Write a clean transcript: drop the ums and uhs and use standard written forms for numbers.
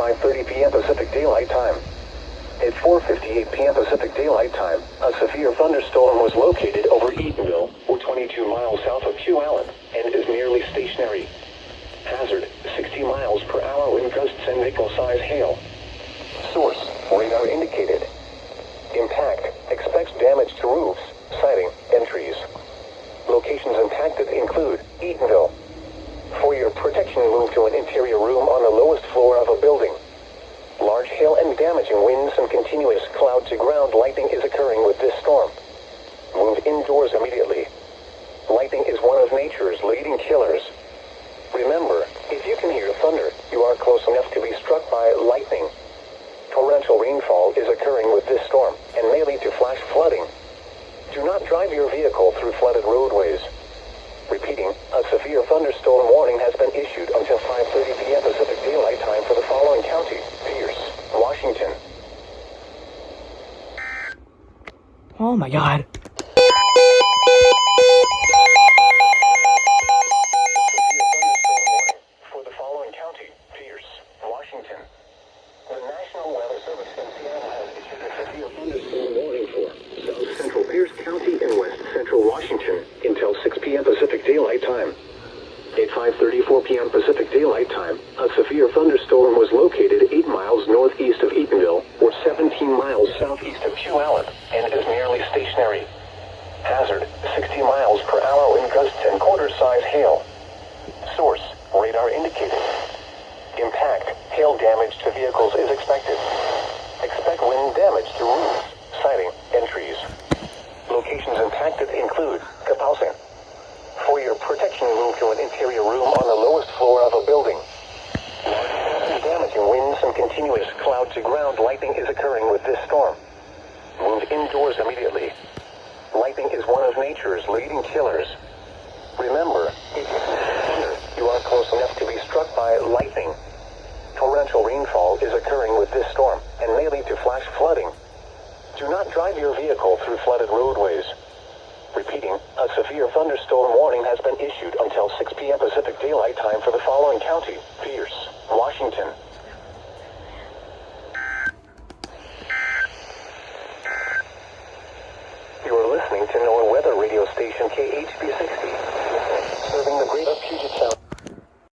5:30 p.m. Pacific Daylight Time. At 4:58 p.m. Pacific Daylight Time, a severe thunderstorm was located over Eatonville, or 22 miles south of Hugh Allen, and is nearly stationary. Hazard, 60 miles per hour wind gusts and nickel-size hail. Source, radar indicated. Impact, expects damage to roofs, siding, and trees. Locations impacted include Eatonville. For your protection, move to an interior room on the lowest floor of a building. Large hail and damaging winds and continuous cloud-to-ground lightning is occurring with this storm. Move indoors immediately. Lightning is one of nature's leading killers. Remember, if you can hear thunder, you are close enough to be struck by lightning. Torrential rainfall is occurring with this storm and may lead to flash flooding. Do not drive your vehicle through flooded roadways. Repeating, a severe thunderstorm warning has been issued until 5:30 p.m. Pacific Daylight Time for the following county: Pierce, Washington. Oh my God. For the following county: Pierce, Washington. The National Weather Service in Seattle has issued a severe thunderstorm warning for South Central Pierce County and West Central Washington until 6 p.m. Pacific Daylight Time. At 5:34 p.m. Pacific Daylight Time, a severe thunderstorm was located 8 miles northeast of Eatonville, or 17 miles southeast of Hugh Allen, and is nearly stationary. Hazard, 60 miles per hour wind gusts and quarter-size hail. Source, radar indicated. Impact, hail damage to vehicles is expected. Expect wind damage to roofs, siding, and trees. Locations impacted include Kapowsing. For your protection, move to an interior room on the lowest floor of a building. Large hail and damaging winds and continuous cloud-to-ground lightning is occurring with this storm. Move indoors immediately. Lightning is one of nature's leading killers. Remember, if you can see thunder, you are close enough to be struck by lightning. Torrential rainfall is occurring with this storm and may lead to flash flooding. Do not drive your vehicle through flooded roadways. Repeating, a severe thunderstorm warning has been issued until 6 p.m. Pacific Daylight Time for the following county: Pierce, Washington. You are listening to NOAA weather radio station KHB 60, serving the greater Puget Sound.